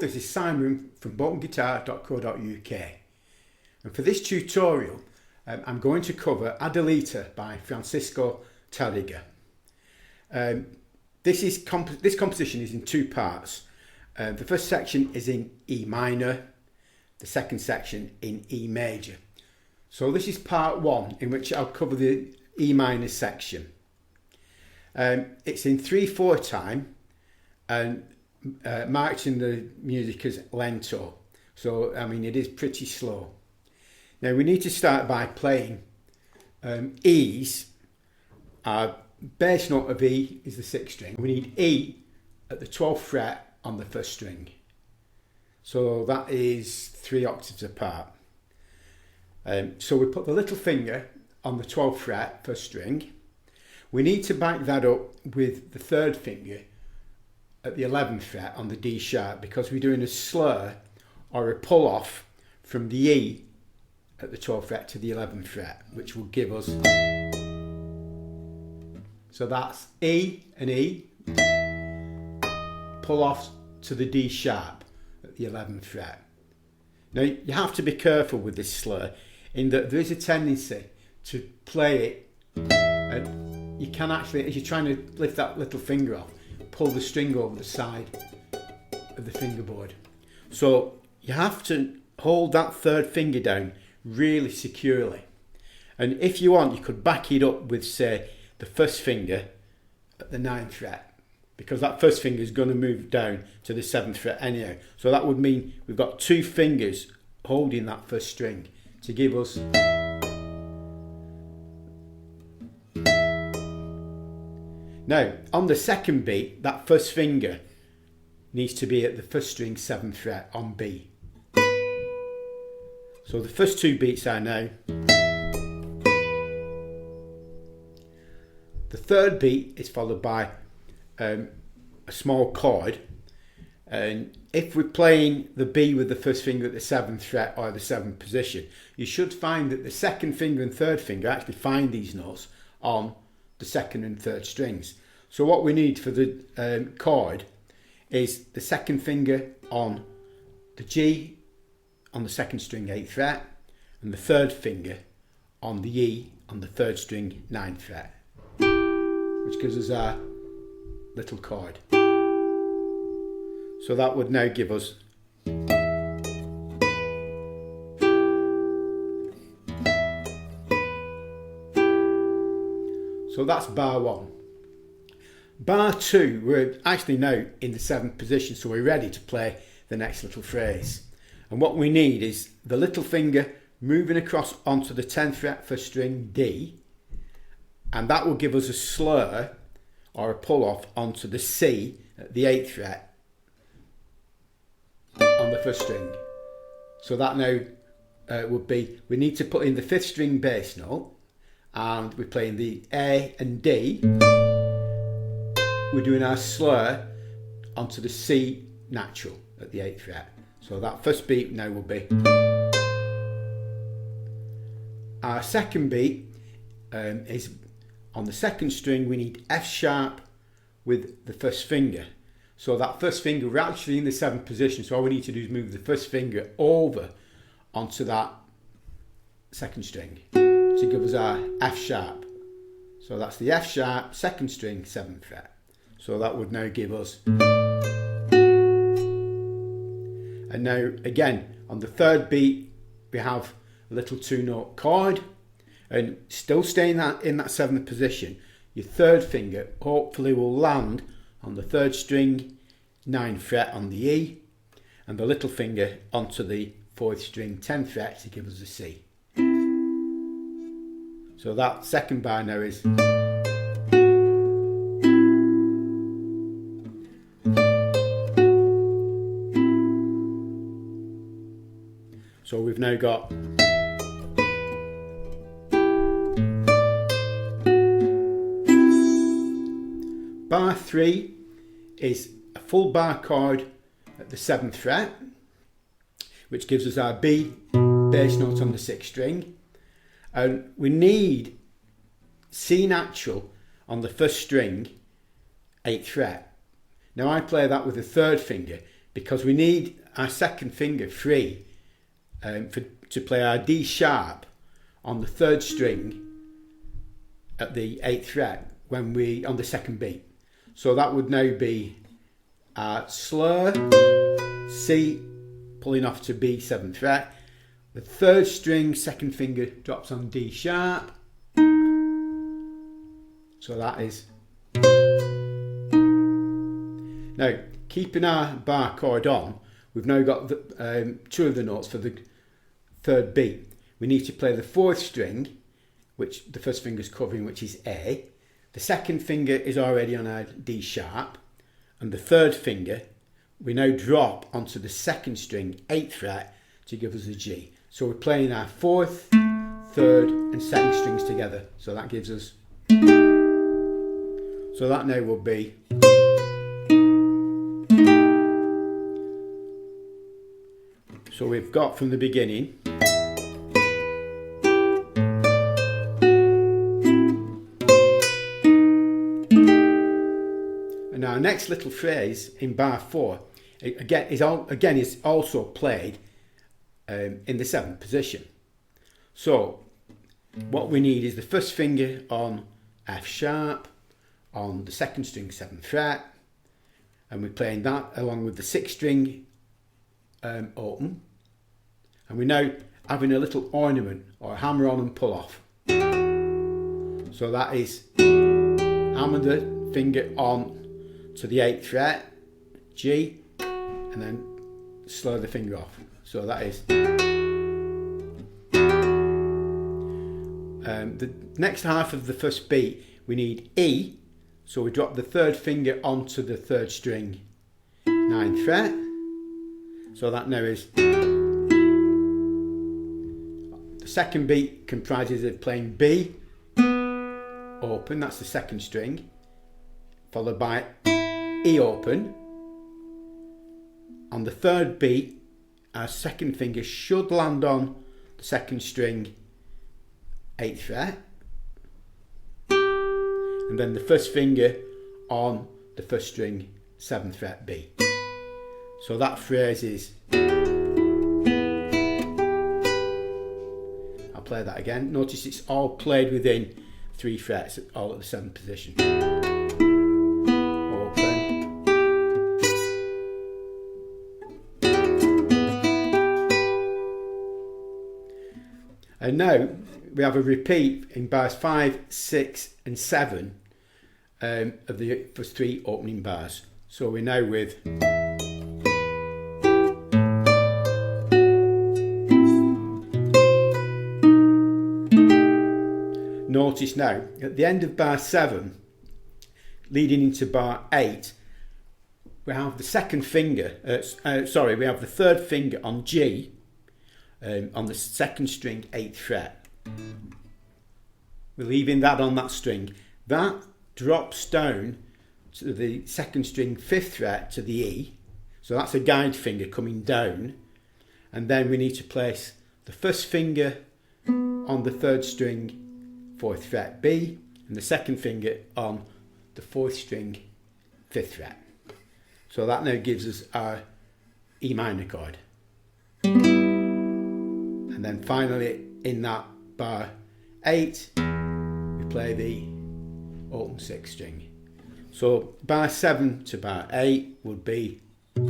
this is Simon from botanguitar.co.uk, and for this tutorial I'm going to cover Adelita by Tarrega. This composition is in two parts. The first section is in E minor, the second section in E major. So this is part one, in which I'll cover the E minor section. It's in 3/4 time and marked in the music as lento. So, I mean, it is pretty slow. Now, we need to start by playing E's. Our bass note of E is the 6th string. We need E at the 12th fret on the 1st string. So that is 3 octaves apart. So we put the little finger on the 12th fret, 1st string. We need to back that up with the 3rd finger at the 11th fret on the D sharp, because we're doing a slur or a pull off from the E at the 12th fret to the 11th fret, which will give us, so that's E and E, pull off to the D sharp at the 11th fret. Now you have to be careful with this slur, in that there is a tendency to play it and you can actually, as you're trying to lift that little finger off, pull the string over the side of the fingerboard. So you have to hold that 3rd finger down really securely. And if you want, you could back it up with, say, the 1st finger at the 9th fret, because that 1st finger is going to move down to the 7th fret anyhow. So that would mean we've got 2 fingers holding that 1st string to give us now, on the 2nd beat, that 1st finger needs to be at the 1st string 7th fret on B. So the first 2 beats are now. The 3rd beat is followed by a small chord, and if we're playing the B with the 1st finger at the 7th fret or the 7th position, you should find that the 2nd finger and 3rd finger actually find these notes on the 2nd and 3rd strings. So what we need for the chord is the 2nd finger on the G on the 2nd string 8th fret, and the 3rd finger on the E on the 3rd string 9th fret, which gives us our little chord. So that would now give us so that's bar 1. Bar 2, we're actually now in the 7th position, so we're ready to play the next little phrase. And what we need is the little finger moving across onto the 10th fret 1st string D, and that will give us a slur or a pull off onto the C at the 8th fret on the 1st string. So that now would be, we need to put in the 5th string bass note, and we're playing the A and D. We're doing our slur onto the C natural at the 8th fret. So that 1st beat now will be. Our 2nd beat is on the 2nd string. We need F sharp with the 1st finger. So that 1st finger, we're actually in the 7th position, so all we need to do is move the 1st finger over onto that 2nd string to give us our F sharp. So that's the F sharp, 2nd string, 7th fret. So that would now give us. And now again, on the 3rd beat, we have a little 2-note chord, and still staying in that 7th position, your 3rd finger hopefully will land on the 3rd string 9th fret on the E, and the little finger onto the 4th string 10th fret to give us a C. So that 2nd bar now is. So we've now got bar 3 is a full bar chord at the 7th fret, which gives us our B bass note on the 6th string, and we need C natural on the 1st string 8th fret. Now I play that with the 3rd finger because we need our second finger free to play our D sharp on the 3rd string at the 8th fret when we on the 2nd beat. So that would now be slur, C pulling off to B 7th fret. The 3rd string, 2nd finger drops on D sharp. So that is. Now, keeping our bar chord on, we've now got the, 2 of the notes for the 3rd beat. We need to play the 4th string, which the 1st finger is covering, which is A. The 2nd finger is already on our D sharp, and the 3rd finger we now drop onto the 2nd string, 8th fret, to give us a G. So we're playing our 4th, 3rd and 2nd strings together. So that gives us, so that now will be, so we've got from the beginning, and our next little phrase in bar 4 is also played in the 7th position. So what we need is the 1st finger on F sharp on the 2nd string 7th fret, and we're playing that along with the 6th string open, and we're now having a little ornament or hammer on and pull off. So that is hammer the finger on to the 8th fret, G, and then slur the finger off. So that is. The next half of the 1st beat, we need E, so we drop the 3rd finger onto the 3rd string, 9th fret. So that now is. The 2nd beat comprises of playing B, open, that's the 2nd string, followed by E open. On the 3rd beat, our 2nd finger should land on the 2nd string, 8th fret, and then the 1st finger on the 1st string, 7th fret B. So that phrase is, I'll play that again. Notice it's all played within 3 frets, all at the 7th position. And now we have a repeat in bars 5, 6 and 7 of the first 3 opening bars. So we're now with. Notice now, at the end of bar 7, leading into bar 8, we have the 2nd finger, we have the 3rd finger on G, on the 2nd string, 8th fret. We're leaving that on that string. That drops down to the 2nd string, 5th fret to the E. So that's a guide finger coming down. And then we need to place the 1st finger on the 3rd string, 4th fret B, and the 2nd finger on the 4th string, 5th fret. So that now gives us our E minor chord. And then finally in that bar 8 we play the open 6th string. So bar 7 to bar 8 would be, keep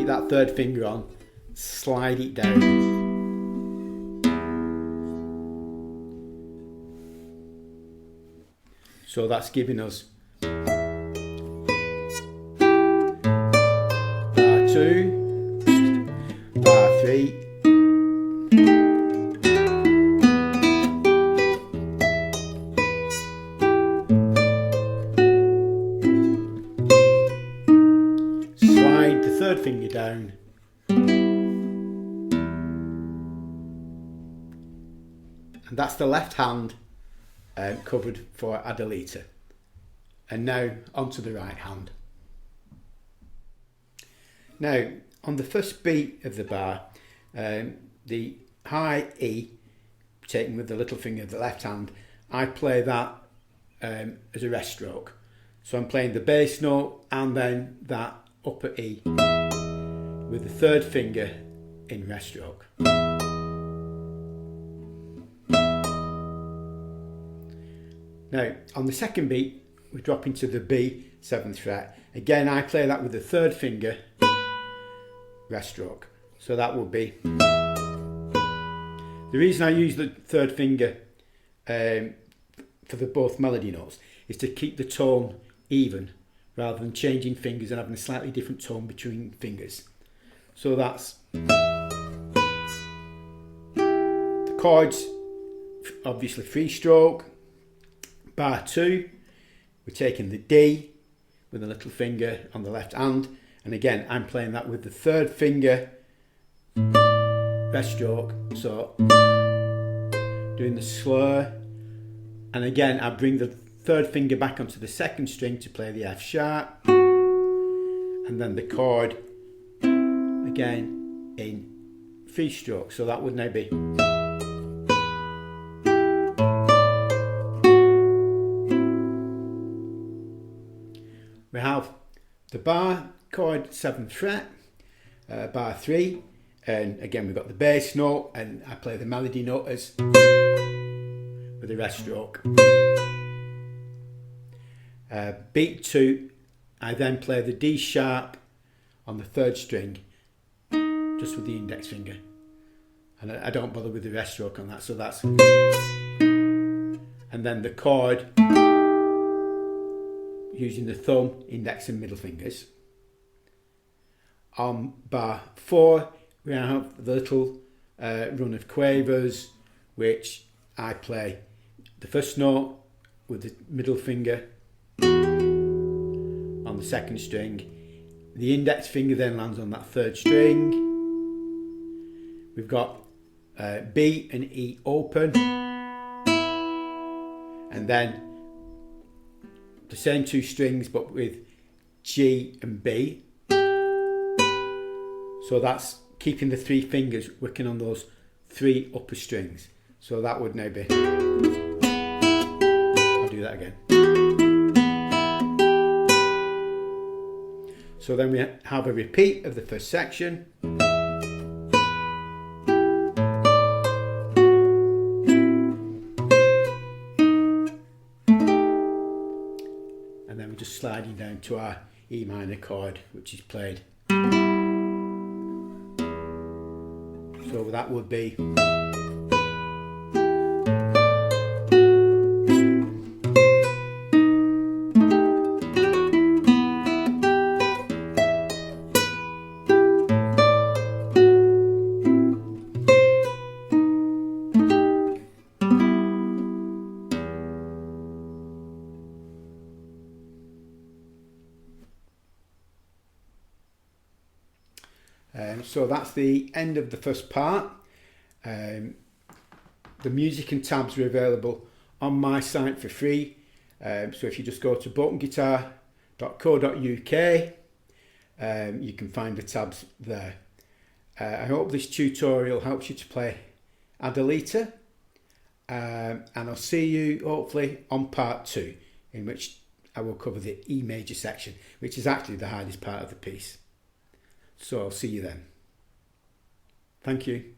that 3rd finger on, slide it down. So that's giving us bar 2, bar 3, slide the 3rd finger down, and that's the left hand covered for Adelita. And now onto the right hand. Now on the first beat of the bar, the high E taken with the little finger of the left hand, I play that as a rest stroke. So I'm playing the bass note and then that upper E with the third finger in rest stroke. Now on the second beat we drop into the B 7th fret. Again I play that with the third finger rest stroke. So that will be, the reason I use the third finger for the both melody notes is to keep the tone even rather than changing fingers and having a slightly different tone between fingers. So that's the chords, obviously free stroke. Bar 2, we're taking the D with a little finger on the left hand, and again I'm playing that with the third finger rest stroke, so doing the slur, and again I bring the third finger back onto the second string to play the F sharp, and then the chord again in free stroke, so that would now be we have the bar chord 7th fret, bar 3, and again we've got the bass note and I play the melody note as with the rest stroke. Beat 2, I then play the D sharp on the third string just with the index finger, and I don't bother with the rest stroke on that, so that's, and then the chord using the thumb, index and middle fingers. On bar 4 we have the little run of quavers which I play the first note with the middle finger on the second string. The index finger then lands on that third string. We've got B and E open, and then the same two strings but with G and B. So that's keeping the three fingers working on those three upper strings. So that would now be, I'll do that again. So then we have a repeat of the first section. And then we're just sliding down to our E minor chord, which is played. So that would be, so that's the end of the first part. The music and tabs are available on my site for free. So if you just go to brokenguitar.co.uk, you can find the tabs there. I hope this tutorial helps you to play Adelita, and I'll see you hopefully on part 2, in which I will cover the E major section, which is actually the hardest part of the piece. So I'll see you then. Thank you.